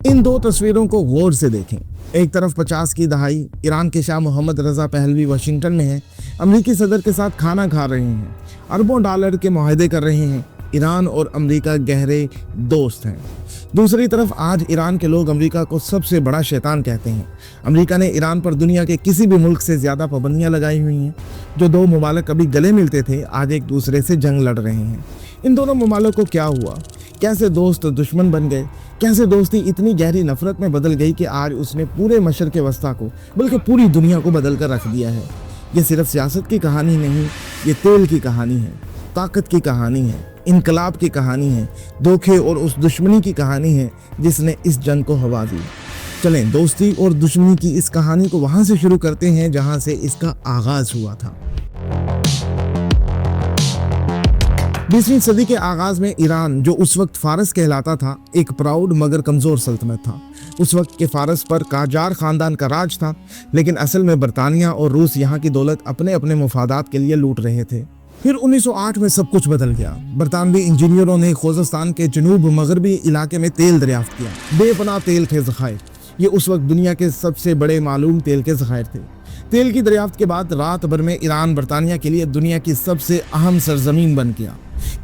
इन दो तस्वीरों को गौर से देखें। एक तरफ 50 की दहाई, ईरान के Shah Mohammad Reza Pahlavi Washington में है, अमेरिकी सदर के साथ खाना खा रहे हैं, अरबों डॉलर के मुआहदे कर रहे हैं। ईरान और अमेरिका गहरे दोस्त हैं। दूसरी तरफ आज ईरान के लोग अमेरिका को सबसे बड़ा शैतान कहते हैं। अमेरिका ने ईरान पर दुनिया के किसी भी मुल्क से ज़्यादा पाबंदियां लगाई हुई हैं। जो दो ममालिक कभी गले मिलते थे, आज एक दूसरे से जंग लड़ रहे हैं। इन दोनों ममालिक को क्या हुआ? कैसे दोस्त दुश्मन बन गए? कैसे दोस्ती इतनी गहरी नफरत में बदल गई कि आज उसने पूरे मशरक़ वस्ता को, बल्कि पूरी दुनिया को बदल कर रख दिया है। ये सिर्फ सियासत की कहानी नहीं, ये तेल की कहानी है, ताकत की कहानी है, इनकलाब की कहानी है, धोखे और उस दुश्मनी की कहानी है जिसने इस जंग को हवा दी। चलें दोस्ती और दुश्मनी की इस कहानी को वहां से शुरू करते हैं जहां से इसका आगाज हुआ था। 20वीं सदी के आगाज में ईरान, जो उस वक्त फारस कहलाता था, एक प्राउड मगर कमजोर सल्तनत था। उस वक्त के फारस पर काजार खानदान का राज था, लेकिन असल में बरतानिया और रूस यहाँ की दौलत अपने अपने मुफादात के लिए लूट रहे थे। फिर 1908 में सब कुछ बदल गया। बरतानवी इंजीनियरों ने खोजस्तान के जनूब मगरबी इलाके में तेल दरियाफ्त किया। बेपनाह तेल थे ज़खायर। ये उस वक्त दुनिया के सबसे बड़े मालूम तेल के ज़खायर थे। तेल की दरियाफ्त के बाद रात भर में ईरान बरतानिया के लिए दुनिया की सबसे अहम सरजमीन बन गया।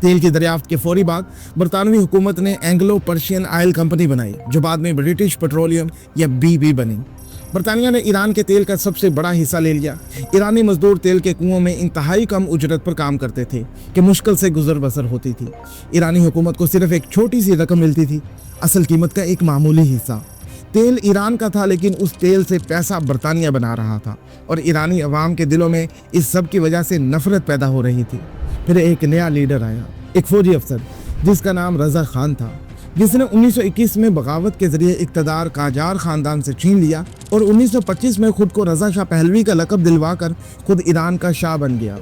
तेल की दरियाफ्त के फौरी बाद बरतानवी हुकूमत ने एंग्लो पर्शियन ऑयल कंपनी बनाई, जो बाद में ब्रिटिश पेट्रोलियम या बीपी बनी। बरतानिया ने ईरान के तेल का सबसे बड़ा हिस्सा ले लिया। ईरानी मजदूर तेल के कुओं में इंतहाई कम उजरत पर काम करते थे कि मुश्किल से गुजर बसर होती थी। ईरानी हुकूमत को सिर्फ एक छोटी सी रकम मिलती थी, असल कीमत का एक मामूली हिस्सा। तेल ईरान का था, लेकिन उस तेल से पैसा बरतानिया बना रहा था और ईरानी अवाम के दिलों में इस सब की वजह से नफरत पैदा हो रही थी। फिर एक नया लीडर आया, एक फौजी अफसर जिसका नाम रजा खान था, जिसने 1921 में बगावत के जरिए इक़्तिदार काजार खानदान से छीन लिया और 1925 में खुद को रजा शाह पहलवी का लक़ब दिलवाकर खुद ईरान का शाह बन गया।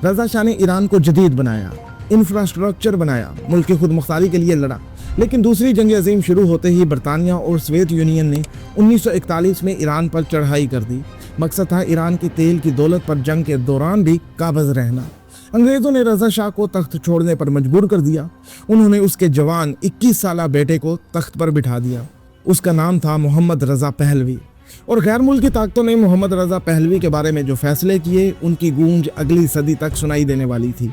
रजा शाह ने ईरान को जदीद बनाया, इंफ्रास्ट्रक्चर बनाया, मुल्क की खुद मुख्तारी के लिए लड़ा। लेकिन दूसरी जंग अज़ीम शुरू होते ही बरतानिया और सोवियत यूनियन ने 1941 में ईरान पर चढ़ाई कर दी। मकसद था ईरान की तेल की दौलत पर जंग के दौरान भी काबज़ रहना। अंग्रेज़ों ने रजा शाह को तख्त छोड़ने पर मजबूर कर दिया। उन्होंने उसके जवान 21 साला बेटे को तख्त पर बिठा दिया। उसका नाम था मोहम्मद रजा पहलवी। और गैर मुल्की ताकतों ने मोहम्मद रजा पहलवी के बारे में जो फैसले किए, उनकी गूंज अगली सदी तक सुनाई देने वाली थी।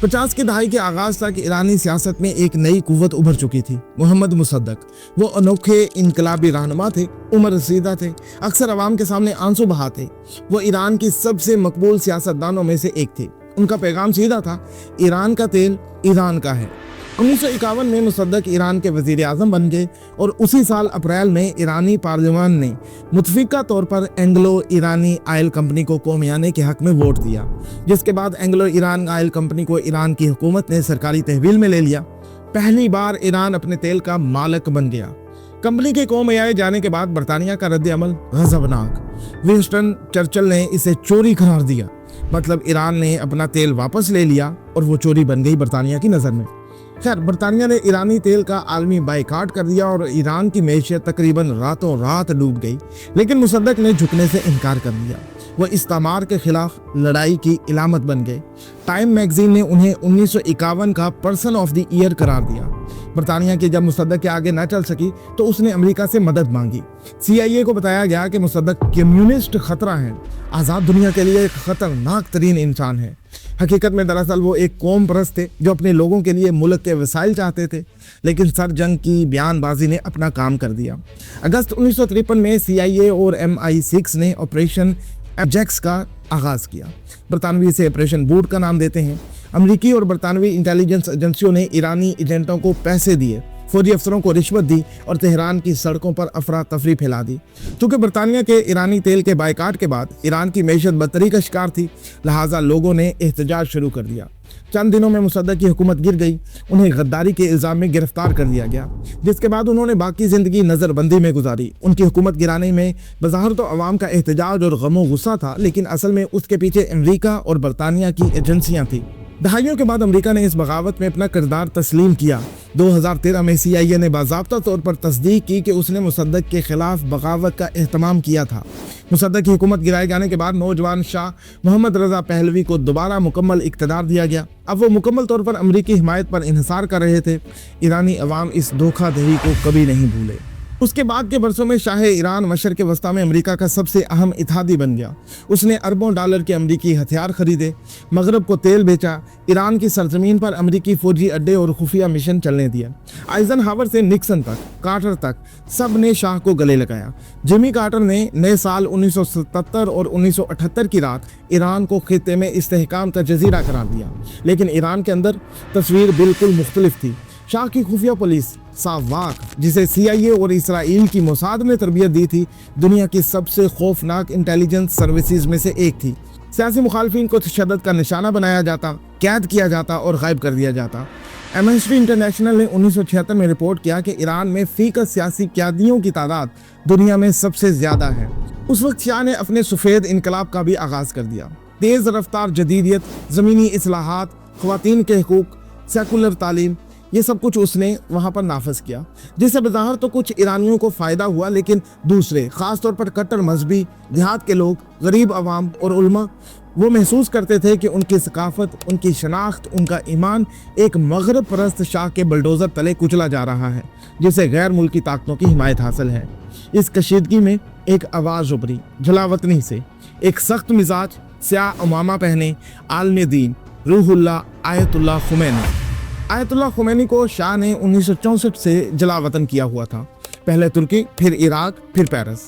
50 की दहाई के आगाज तक ईरानी सियासत में एक नई कुव्वत उभर चुकी थी, मोहम्मद मुसद्दक। वो अनोखे इनकलाबी रहनुमा थे, उम्र रसीदा थे, अक्सर अवाम के सामने आंसू बहाते। वो ईरान की सबसे मकबूल सियासतदानों में से एक थे। उनका पैगाम सीधा था, ईरान का तेल ईरान का है। 1951 में मुसद्दक ईरान के वजीर आज़म बन गए और उसी साल अप्रैल में ईरानी पार्लियामान ने मुतफिका तौर पर एंग्लो ईरानी ऑयल कंपनी को कौमियाने के हक में वोट दिया, जिसके बाद एंग्लो ईरान ऑयल कंपनी को ईरान की हुकूमत ने सरकारी तहवील में ले लिया। पहली बार ईरान अपने तेल का मालिक बन गया। कंपनी के कौमियाए जाने के बाद बरतानिया का रद्द अमल गज़बनाक। विंस्टन चर्चिल ने इसे चोरी करार दिया, मतलब ईरान ने अपना तेल वापस ले लिया और वो चोरी बन गई बरतानिया की नज़र में। खैर, बरतानिया ने ईरानी तेल का आलमी बाइकाट कर दिया और ईरान की मैशियत तकरीबन रातों रात डूब गई। लेकिन मुसद्दक ने झुकने से इनकार कर दिया। वह इस्तामार के खिलाफ लड़ाई की इलामत बन गए। टाइम मैगजीन ने उन्हें 1951 का पर्सन ऑफ द ईयर करार दिया। बरतानिया की जब मुसद्दक के आगे न चल सकी तो उसने अमेरिका से मदद मांगी। CIA को बताया गया कि मुसद्दक कम्युनिस्ट खतरा है, आज़ाद दुनिया के लिए एक खतरनाक तरीन इंसान है। हकीकत में दरअसल वो एक कौम परस्त थे जो अपने लोगों के लिए मुल्क के वसाइल चाहते थे, लेकिन सर जंग की बयानबाजी ने अपना काम कर दिया। अगस्त 1953 में CIA और MI6 ने ऑपरेशन एबजेक्स का आगाज़ किया। बरतानवी से ऑपरेशन बूट का नाम देते हैं। अमरीकी और बरतानवी इंटेलिजेंस एजेंसियों ने ईरानी एजेंटों को पैसे दिए, फौजी अफसरों को रिश्वत दी और तेहरान की सड़कों पर अफरा तफरी फैला दी। चूँकि बरतानिया के ईरानी तेल के बाइकाट के बाद ईरान की मैशत बदतरी का शिकार थी, लिहाजा लोगों ने एहतजाज शुरू कर दिया। चंद दिनों में मुसद्दक की हुकूमत गिर गई। उन्हें गद्दारी के इल्ज़ाम में गिरफ्तार कर दिया गया, जिसके बाद उन्होंने बाकी ज़िंदगी नज़रबंदी में गुजारी। उनकी हुकूमत गिराने में बज़ाहिर तो अवाम का एहतजाज और गमो गुस्सा था, लेकिन असल में उसके पीछे अमेरिका और बरतानिया की एजेंसियाँ थीं। दहाइयों के बाद अमेरिका ने इस बगावत में अपना किरदार तस्लीम किया। 2013 में CIA ने बाज़ाब्ता तौर पर तस्दीक की कि उसने मुसद्दक के खिलाफ बगावत का एहतमाम किया था। मुसद्दक की हुकूमत गिराए जाने के बाद नौजवान शाह मोहम्मद रज़ा पहलवी को दोबारा मुकम्मल इक़्तिदार दिया गया। अब वो मुकम्मल तौर पर अमरीकी हिमायत पर इन्हिसार कर रहे थे। ईरानी अवाम इस धोखाधड़ी को कभी नहीं भूले। उसके बाद के बरसों में शाह ईरान मशरक़ वस्ता में अमेरिका का सबसे अहम इत्तेहादी बन गया। उसने अरबों डॉलर के अमरीकी हथियार खरीदे, मगरब को तेल बेचा, ईरान की सरजमीन पर अमरीकी फौजी अड्डे और खुफिया मिशन चलने दिए। आइजनहावर से निक्सन तक, कार्टर तक, सब ने शाह को गले लगाया। जिमी कार्टर ने नए साल 1977 और 1978 की रात ईरान को खित्ते में इस्तेहकाम का जजीरा करार दिया, लेकिन ईरान के अंदर तस्वीर बिल्कुल मुख्तलिफ थी। शाह की खुफिया पुलिस सावाक, जिसे CIA और इसराइल की मोसाद ने तरबियत दी थी, दुनिया की सबसे खौफनाक इंटेलिजेंस सर्विसेज में से एक थी। सियासी मुखालफिन को तशद्दुद का निशाना बनाया जाता, कैद किया जाता और गायब कर दिया जाता। एमनेस्टी इंटरनेशनल ने 1976 में रिपोर्ट किया कि ईरान में फ़ीसद सियासी कैदियों की तादाद दुनिया में सबसे ज़्यादा है। उस वक्त शाह ने अपने सफ़ेद इनकलाब का भी आगाज़ कर दिया। तेज़ रफ्तार जदीदियत, ज़मीनी इस्लाहात, ख़वातीन के हकूक़, सेकुलर तालीम, ये सब कुछ उसने वहाँ पर नाफज किया, जिससे बज़ाहिर तो कुछ ईरानियों को फ़ायदा हुआ, लेकिन दूसरे, ख़ास तौर पर कट्टर मजहबी, देहात के लोग, गरीब अवाम और उलमा, वो महसूस करते थे कि उनकी सकाफ़त, उनकी शनाख्त, उनका ईमान एक मगरब परस्त शाह के बुलडोज़र तले कुचला जा रहा है, जिसे गैर मुल्की ताकतों की हिमायत हासिल है। इस कशीदगी में एक आवाज़ उभरी जलावतनी से, एक सख्त मिजाज, स्याह अमामा पहने, आलम दीन, रूहुल्लाह आयतुल्लाह खुमैनी। आयतुल्लाह खुमैनी को शाह ने 1964 से जलावतन किया हुआ था, पहले तुर्की, फिर इराक, फिर पेरिस।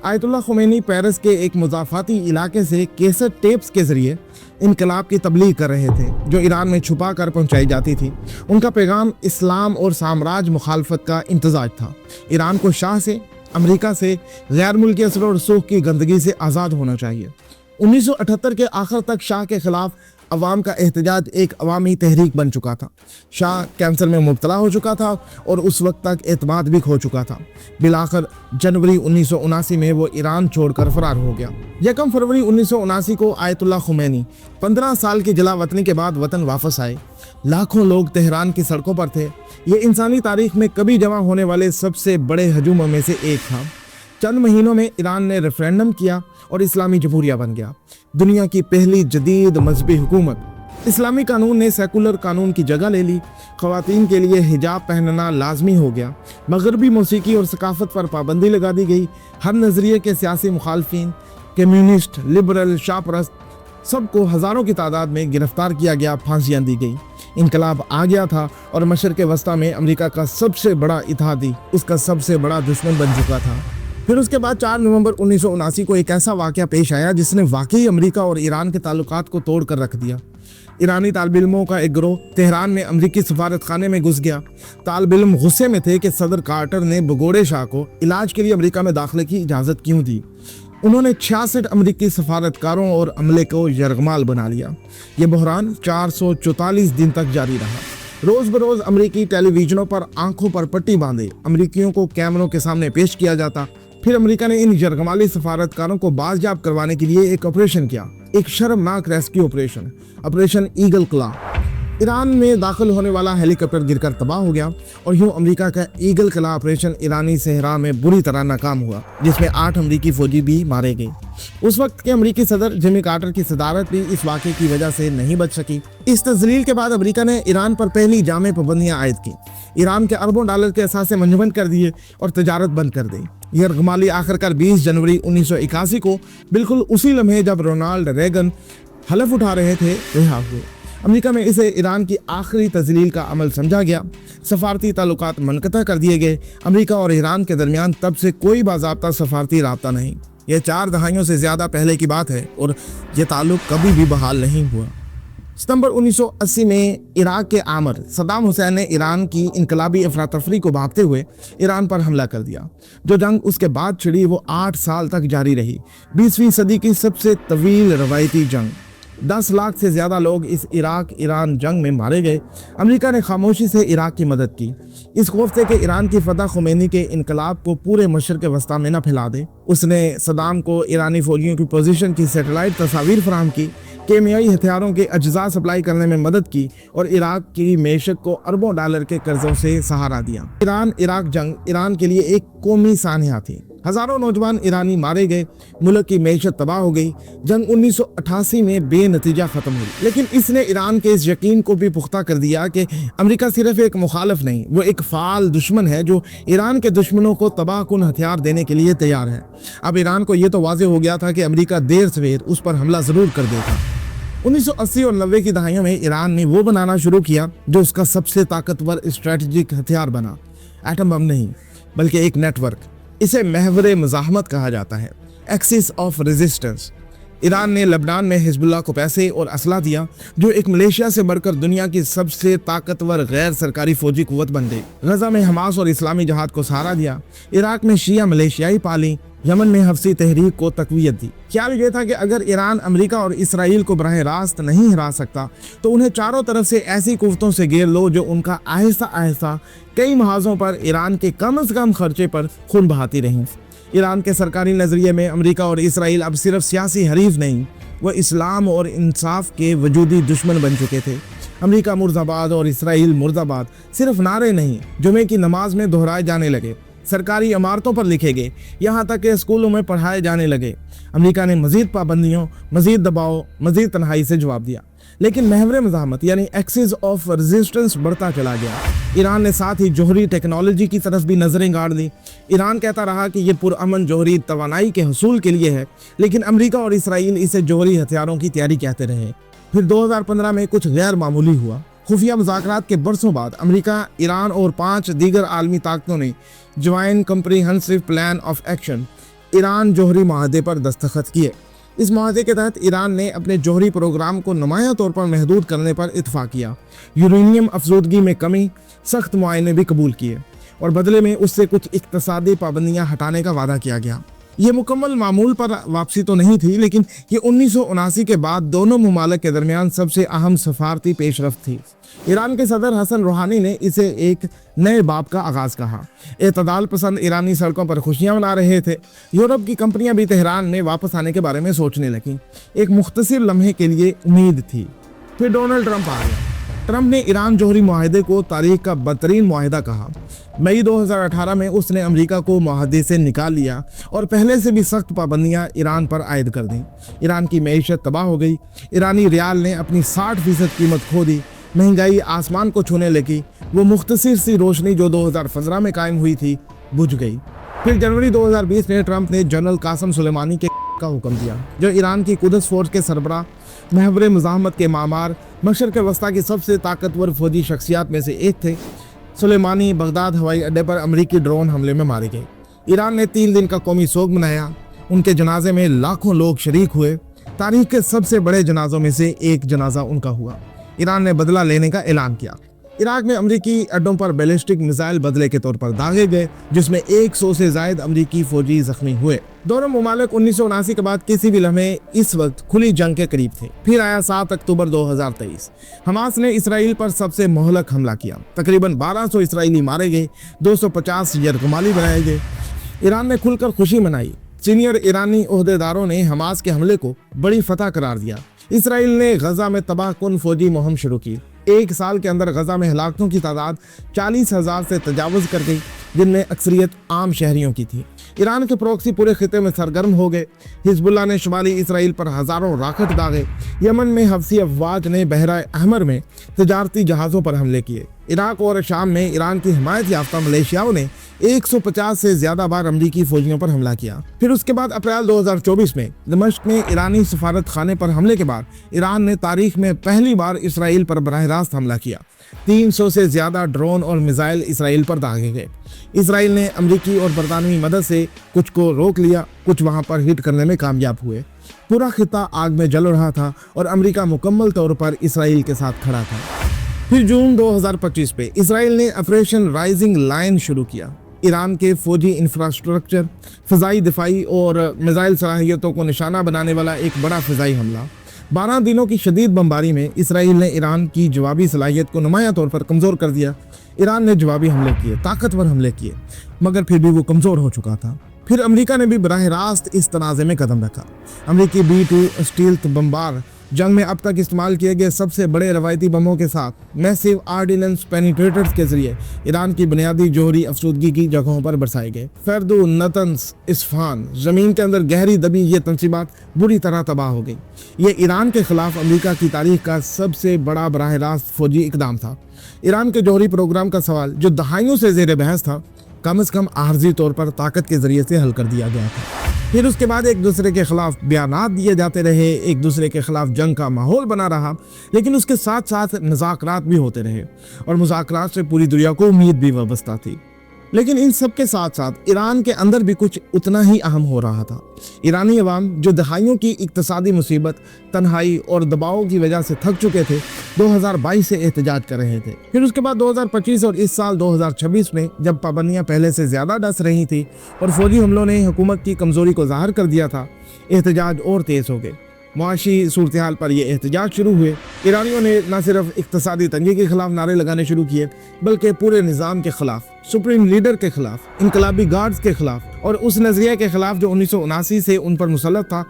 आयतुल्लाह खुमैनी पेरिस के एक मुज़ाफ़ाती इलाके से केसर टेप्स के ज़रिए इनकलाब की तबलीग कर रहे थे, जो ईरान में छुपा कर पहुँचाई जाती थी। उनका पैगाम इस्लाम और साम्राज्य मुखालफत का इम्तजाज था। ईरान को शाह से, अमेरिका से, गैर मुल्की असर और रसूख की गंदगी से आज़ाद होना चाहिए। 1978 के आखिर तक शाह के खिलाफ अवाम का एहतजाज एक अवामी तहरीक बन चुका था। शाह कैंसर में मुब्तला हो चुका था और उस वक्त तक एतमाद भी खो चुका था। बिलाखिर जनवरी 1979 में वो ईरान छोड़कर फरार हो गया। 1 फरवरी 1979 को आयतुल्लाह खुमैनी 15 साल की जलावतनी के बाद वतन वापस आए। लाखों लोग तेहरान की सड़कों पर थे। ये इंसानी तारीख में कभी जमा होने वाले सबसे बड़े हजूमों में से एक था। चंद महीनों में ईरान ने रेफरेंडम किया और इस्लामी जमहूरिया बन गया, दुनिया की पहली जदीद मजहबी हुकूमत। इस्लामी कानून ने सेकुलर कानून की जगह ले ली। ख़वातीन के लिए हिजाब पहनना लाजमी हो गया। मगरबी मौसीकी और सकाफत पर पाबंदी लगा दी गई। हर नज़रिए के सियासी मुखालफिन, कम्युनिस्ट, लिबरल, शाहपरस्त, सबको हज़ारों की तादाद में गिरफ्तार किया गया, फांसियाँ दी गई। इनकलाब आ गया था और मशरक़ वस्ता में अमेरिका का सबसे बड़ा इत्तेहादी उसका सबसे बड़ा दुश्मन बन चुका था। फिर उसके बाद 4 नवंबर 1979 को एक ऐसा वाक़या पेश आया जिसने वाकई अमेरिका और ईरान के ताल्लुकात को तोड़ कर रख दिया। ईरानी तालिब इल्मों का एक गिरोह तेहरान में अमरीकी सफारत खाने में घुस गया। तालिब इल्म गुस्से में थे कि सदर कार्टर ने भगोड़े शाह को इलाज के लिए अमेरिका में दाखिले की इजाज़त क्यों दी। उन्होंने 66 अमरीकी सफारतकारों और अमले को यरगमाल बना लिया। ये बहरान 444 दिन तक जारी रहा। रोज़ बरोज़ अमरीकी टेलीविजनों पर आंखों पर पट्टी बांधे अमरीकियों को कैमरों के सामने पेश किया जाता। फिर अमेरिका ने इन यरगमाली सफारतकारों को बाज़याब करवाने के लिए एक ऑपरेशन किया, एक शर्मनाक रेस्क्यू ऑपरेशन, ऑपरेशन ईगल क्ला। ईरान में दाखिल होने वाला हेलीकॉप्टर गिरकर तबाह हो गया और यूं अमेरिका का ईगल क्ला ऑपरेशन ईरानी सहरा में बुरी तरह नाकाम हुआ, जिसमें 8 अमरीकी फौजी भी मारे गए। उस वक्त के अमरीकी सदर जिमी कार्टर की सदारत भी इस वाक़े की वजह से नहीं बच सकी। इस तज़लील के बाद अमेरिका ने ईरान पर पहली जामे पाबंदियाँ आयद की। ईरान के अरबों डॉलर के असासे मंजमद कर दिए और तजारत बंद कर दी। यरगमाली आखिरकार 20 जनवरी 1981 को, बिल्कुल उसी लम्हे जब रोनाल्ड रेगन हलफ उठा रहे थे, रिहा हुए। अमेरिका में इसे ईरान की आखिरी तज़लील का अमल समझा गया। सफारती ताल्लुकात मुनक़ता कर दिए गए। अमेरिका और ईरान के दरमियान तब से कोई बाज़ाब्ता सफारती राब्ता नहीं। ये 4 दहाइयों से ज़्यादा पहले की बात है और ये ताल्लुक कभी भी बहाल नहीं हुआ। सितंबर 1980 में इराक के आमर सद्दाम हुसैन ने ईरान की इनकलाबी अफरा-तफरी को भांपते हुए ईरान पर हमला कर दिया। जो जंग उसके बाद छिड़ी वो 8 साल तक जारी रही। 20वीं सदी की सबसे तवील रवायती जंग। 10 लाख से ज़्यादा लोग इस इराक ईरान जंग में मारे गए। अमेरिका ने खामोशी से इराक की मदद की, इस खौफ से कि ईरान की फतह खुमैनी के इनकलाब को पूरे मशरक़ वस्ता में न फैला दे। उसने सद्दाम को ईरानी फौजियों की पोजीशन की सैटेलाइट तस्वीर फराहम की, केमियाई हथियारों के अज्जा सप्लाई करने में मदद की और इराक की मेशत को अरबों डॉलर के कर्जों से सहारा दिया। ईरान इराक जंग ईरान के लिए एक कौमी सानहा थी। हजारों नौजवान ईरानी मारे गए, मुल्क की मेशत तबाह हो गई। जंग 1988 में बेनतीजा खत्म हुई, लेकिन इसने ईरान के इस यकीन को भी पुख्ता कर दिया कि अमेरिका सिर्फ एक मुखालिफ नहीं, वो एक फाल दुश्मन है जो ईरान के दुश्मनों को तबाहकुन हथियार देने के लिए तैयार है। अब ईरान को यह तो वाज़े हो गया था कि अमेरिका देर सवेर उस पर हमला जरूर कर देगा। 1980 और 90 की दहाइयों में ईरान ने वो बनाना शुरू किया जो उसका सबसे ताकतवर स्ट्रेटजिक हथियार बना। एटम बम नहीं, बल्कि एक नेटवर्क। इसे महवर मुज़ाहमत कहा जाता है, एक्सिस ऑफ रेजिस्टेंस। ईरान ने लबनान में हिजबुल्लाह को पैसे और असला दिया, जो एक मलेशिया से बढ़कर दुनिया की सबसे ताकतवर गैर सरकारी फौजी कुव्वत बन गई। गजा में हमास और इस्लामी जहाद को सहारा दिया। इराक में शिया मलेशियाई पाली। यमन में हफ्सी तहरीक को तकवीत दी। ख्याल ये था कि अगर ईरान अमेरिका और इसराइल को बराह रास्त नहीं हरा सकता तो उन्हें चारों तरफ से ऐसी कुव्वतों से घेर लो जो उनका आहिस्ता आहिस्ता कई महाजों पर ईरान के कम से कम खर्चे पर खून बहाती रहीं। ईरान के सरकारी नज़रिए में अमेरिका और इसराइल अब सिर्फ सियासी हरीफ नहीं, वह इस्लाम और इंसाफ के वजूदी दुश्मन बन चुके थे। अमेरिका मुर्दाबाद और इसराइल मुर्दाबाद सिर्फ नारे नहीं, जुमे की नमाज में दोहराए जाने लगे, सरकारी इमारतों पर लिखे गए, यहाँ तक कि स्कूलों में पढ़ाए जाने लगे। अमेरिका ने मजीद पाबंदियों, मजीद दबाव, मजीद तन्हाई से जवाब दिया, लेकिन महवर मज़ाहमत यानी एक्सिस ऑफ रेजिस्टेंस बढ़ता चला गया। ईरान ने साथ ही जोहरी टेक्नोलॉजी की तरफ भी नजरें गाड़ दी। ईरान कहता रहा कि यह पुरअमन जोहरी तवानाई के हसूल के लिए है, लेकिन अमेरिका और इसराइल इसे जोहरी हथियारों की तैयारी कहते रहे। फिर 2015 में कुछ गैर मामूली हुआ। खुफिया मुज़ाकरात के बरसों बाद अमेरिका, ईरान और 5 दीगर आलमी ताकतों ने joint comprehensive plan of action Iran जोहरी माहदे पर दस्तखत किए। इस माहदे के तहत ईरान ने अपने जोहरी प्रोग्राम को नुमाया तौर पर महदूद करने पर इत्फाक किया। यूरेनियम अफजूदगी में कमी, सख्त मुआयने भी कबूल किए और बदले में उससे कुछ इक्तसादी पाबंदियां हटाने का वादा किया गया। ये मुकम्मल मामूल पर वापसी तो नहीं थी, लेकिन ये 1979 के बाद दोनों मुमालिक के दरमियान सबसे अहम सफारती पेशरफ्त थी। ईरान के सदर हसन रूहानी ने इसे एक नए बाब का आगाज कहा। एतदाल पसंद ईरानी सड़कों पर खुशियां मना रहे थे। यूरोप की कंपनियां भी तेहरान में वापस आने के बारे में सोचने लगीं। एक मुख्तसिर लम्हे के लिए उम्मीद थी। फिर डोनाल्ड ट्रंप आ गया। ट्रंप ने ईरान जोहरी मुआहदे को तारीख का बदतरीन मुआहदा कहा। मई 2018 में उसने अमेरिका को मुआहदे से निकाल लिया और पहले से भी सख्त पाबंदियां ईरान पर आयद कर दी। ईरान की मईशत तबाह हो गई। ईरानी रियाल ने अपनी 60% कीमत खो दी। महंगाई आसमान को छूने लगी। वो मुख्तसिर सी रोशनी जो 2015 में कायम हुई थी बुझ गई। फिर जनवरी 2020 में ट्रंप ने जनरल कासम सुलेमानी के का हुक्म दिया, जो ईरान की कुदस फोर्स के सरबराह, महवर मुज़ाहमत के मामार, मशरक़ वस्ता की सबसे ताकतवर फौजी शख्सियात में से एक थे। सुलेमानी बगदाद हवाई अड्डे पर अमेरिकी ड्रोन हमले में मारे गए। ईरान ने 3 दिन का कौमी सोग मनाया। उनके जनाजे में लाखों लोग शरीक हुए। तारीख के सबसे बड़े जनाजों में से एक जनाजा उनका हुआ। ईरान ने बदला लेने का ऐलान किया। इराक में अमेरिकी अड्डों पर बैलिस्टिक मिसाइल बदले के तौर पर दागे गए, जिसमें 100 से ज्यादा अमेरिकी फौजी जख्मी हुए। दोनों मुमालिक 1979 के बाद किसी भी लम्हे इस वक्त खुली जंग के करीब थे। फिर आया 7 अक्टूबर 2023। हमास ने इसराइल पर सबसे मोहलक हमला किया। तकरीबन 1200 इसराइली मारे गए, 250 यरगमाली बनाए गए। ईरान ने खुलकर खुशी मनाई। सीनियर ईरानी ओहदेदारों ने हमास के हमले को बड़ी फतह करार दिया। इसराइल ने गजा में तबाहकुन फौजी मुहिम शुरू की। 1 साल के अंदर गजा में हलाकतों की तादाद 40,000 से तजावुज़ कर गई, जिनमें अक्सरियत आम शहरियों की थी। ईरान के प्रोक्सी पूरे खिते में सरगर्म हो गए। हिजबुल्लाह ने शुमाली इसराइल पर हज़ारों राकेट दागे। यमन में हफ्सी अफवाज ने बहरा अहमर में तजारती जहाज़ों पर हमले किए। इराक और शाम में ईरान की हिमायत याफ्ता मलेशियाओं ने 150 से ज्यादा बार अमरीकी फौजियों पर हमला किया। फिर उसके बाद अप्रैल 2024 में दमिश्क में ईरानी सफारत खाने पर हमले के बाद ईरान ने तारीख में पहली बार इसराइल पर बराह रास्त हमला किया। 300 से ज्यादा ड्रोन और मिसाइल इसराइल पर दागे गए। इसराइल ने अमरीकी और बरतानवी मदद से कुछ को रोक लिया, कुछ वहां पर हिट करने में कामयाब हुए। पूरा खिता आग में जल रहा था और अमेरिका मुकम्मल तौर पर इसराइल के साथ खड़ा था। फिर जून 2025 पे इसराइल ने ऑपरेशन राइजिंग लायन शुरू किया। ईरान के फौजी इंफ्रास्ट्रक्चर, फ़ज़ाई दिफाई और मिसाइल सलाहियतों को निशाना बनाने वाला एक बड़ा फ़ज़ाई हमला। 12 दिनों की शदीद बमबारी में इसराइल ने ईरान की जवाबी सलाहियत को नुमाया तौर पर कमज़ोर कर दिया। ईरान ने जवाबी हमले किए, ताकतवर हमले किए, मगर फिर भी वो कमज़ोर हो चुका था। फिर अमेरिका ने भी बराह रास्त इस तनाज़े में कदम रखा। अमेरिकी B-2 स्टील्थ बमबार जंग में अब तक इस्तेमाल किए गए सबसे बड़े रवायती बमों के साथ मैसिव आर्डिनेंस पेनिट्रेटर्स के जरिए ईरान की बुनियादी जौहरी अफसुदगी की जगहों पर बरसाए गए। फर्दू, नतंस, इस्फहान, जमीन के अंदर गहरी दबी ये तंसीबात बुरी तरह तबाह हो गई। ये ईरान के खिलाफ अमेरिका की तारीख का सबसे बड़ा बराह रास्त फौजी इकदाम था। ईरान के जौहरी प्रोग्राम का सवाल जो दहाइयों से जेर बहस था, कम से कम आर्जी तौर पर ताकत के जरिए से हल कर दिया गया था। फिर उसके बाद एक दूसरे के खिलाफ बयानात दिए जाते रहे, एक दूसरे के खिलाफ जंग का माहौल बना रहा, लेकिन उसके साथ साथ मुज़ाकरात भी होते रहे और मुज़ाकरात से पूरी दुनिया को उम्मीद भी वाबस्ता थी। लेकिन इन सब के साथ साथ ईरान के अंदर भी कुछ उतना ही अहम हो रहा था। ईरानी अवाम जो दहाइयों की इक्तसादी मुसीबत, तन्हाई और दबाव की वजह से थक चुके थे, 2022 से एहतजाज कर रहे थे। फिर उसके बाद 2025 और इस साल 2026 में जब पाबंदियां पहले से ज़्यादा डस रही थी और फौजी हमलों ने हुकूमत की कमज़ोरी को ज़ाहिर कर दिया था, एहतजाज और तेज़ हो गए। मुआशी सूरत हाल पर ये एहतजाज शुरू हुए। ईरानियों ने न सिर्फ इक्तसादी तंगी के खिलाफ नारे लगाने शुरू किए, बल्कि पूरे निज़ाम के खिलाफ, सुप्रीम लीडर के खिलाफ, इनकलाबी गार्ड्स के खिलाफ और उस नजरिए के खिलाफ जो 1979 से उन पर मुसल्लत था,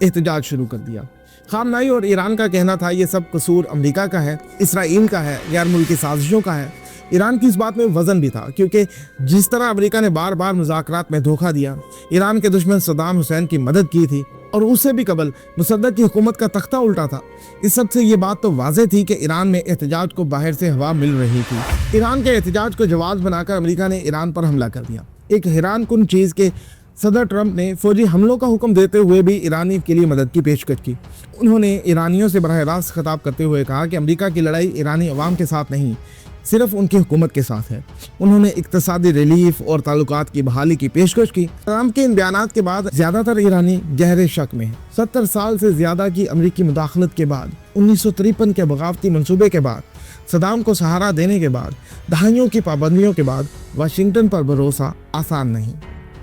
एहतजाज शुरू कर दिया। खामनाई और ईरान का कहना था ये सब कसूर अमेरिका का है, इसराइल का है, गैर मुल्की साजिशों का है। ईरान की इस बात में वजन भी था, क्योंकि जिस तरह अमेरिका ने बार बार मुज़ाकरात में धोखा दिया, ईरान के दुश्मन सद्दाम हुसैन की मदद की थी और उससे भी कबल मुसद्दक की हुकूमत का तख्ता उल्टा था, इस सब से ये बात तो वाज़ेह थी कि ईरान में एहतजाज को बाहर से हवा मिल रही थी। ईरान के एहतजाज को जवाब बनाकर अमेरिका ने ईरान पर हमला कर दिया। एक हैरान कुन चीज़ के सदर ट्रंप ने फौजी हमलों का हुक्म देते हुए भी ईरानी के लिए मदद की पेशकश की। उन्होंने ईरानियों से बराह रास्त खिताब करते हुए कहा कि अमेरिका की लड़ाई ईरानी अवाम के साथ नहीं, सिर्फ उनकी हुकूमत के साथ है। उन्होंने इक्तसादी रिलीफ और ताल्लुकात की बहाली की पेशकश की। ट्रंप के इन बयानात के बाद ज़्यादातर ईरानी गहरे शक में हैं। 70 साल से ज़्यादा की अमरीकी मुदाखलत के बाद, 1953 के बगावती मंसूबे के बाद, सदाम को सहारा देने के बाद, दहाइयों की पाबंदियों के बाद वाशिंगटन पर भरोसा आसान नहीं।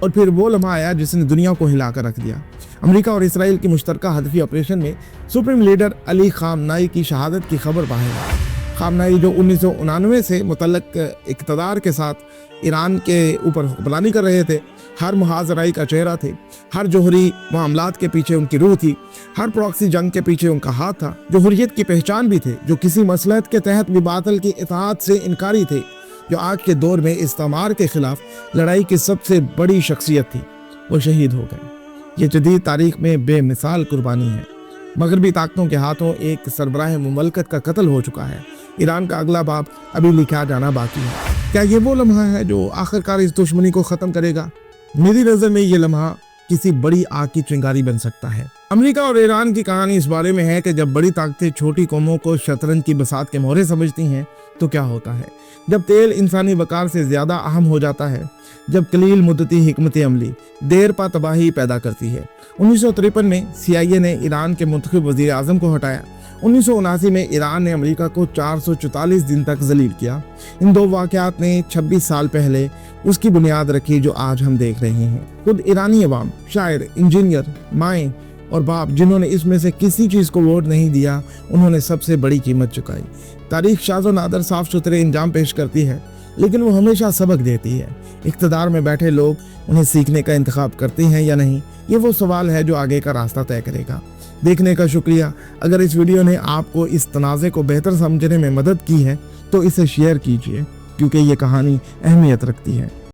और फिर वो लम्हा आया जिसने दुनिया को हिला कर रख दिया। अमेरिका और इसराइल की मुश्तरका हदफी ऑपरेशन में सुप्रीम लीडर अली खामनाई की शहादत की खबर बाहर आई। खामनाई जो 1999 से मुतल्लक इक़्तिदार के साथ ईरान के ऊपर हुक्मरानी कर रहे थे, हर मुहाजराई का चेहरा थे, हर जोहरी मामलात के पीछे उनकी रूह थी, हर प्रॉक्सी जंग के पीछे उनका हाथ था, जो हुर्रियत की पहचान भी थे, जो किसी मसलहत के तहत भी बातिल की इताअत से इनकारी थे, जो आज के दौर में इस्तेमार के खिलाफ लड़ाई की सबसे बड़ी शख्सियत थी, वो शहीद हो गए। ये जदीद तारीख में बेमिसाल कुर्बानी है। मगरबी ताकतों के हाथों एक सरबराह मुमलकत का कत्ल हो चुका है। ईरान का अगला बाब अभी लिखा जाना बाकी है। क्या ये वो लम्हा है जो आखिरकार इस दुश्मनी को ख़त्म करेगा? मेरी नज़र में ये लम्हा किसी बड़ी आग की चिंगारी बन सकता है। अमेरिका और ईरान की कहानी इस बारे में है कि जब बड़ी ताकतें छोटी कौमों को शतरंज की बसात के मोहरे समझती हैं तो क्या होता है। जब तेल इंसानी वकार से ज़्यादा अहम हो जाता है, जब कलील मुद्दती हिकमत अमली देर पा तबाही पैदा करती है। 1953 में CIA ने ईरान के मुंतखब वज़ीर आज़म को हटाया। 1979 में ईरान ने अमेरिका को 444 दिन तक जलील किया। इन दो वाक़यात ने 26 साल पहले उसकी बुनियाद रखी जो आज हम देख रहे हैं। खुद ईरानी अवाम, शायर, इंजीनियर, माएँ और बाप जिन्होंने इसमें से किसी चीज़ को वोट नहीं दिया, उन्होंने सबसे बड़ी कीमत चुकाई। तारीख शाज़ व नादर साफ सुथरे इंजाम पेश करती है, लेकिन वो हमेशा सबक देती है। इक़्तिदार में बैठे लोग उन्हें सीखने का इंतखाब करते हैं या नहीं, ये वो सवाल है जो आगे का रास्ता तय करेगा। देखने का शुक्रिया। अगर इस वीडियो ने आपको इस तनाज़े को बेहतर समझने में मदद की है तो इसे शेयर कीजिए, क्योंकि ये कहानी अहमियत रखती है।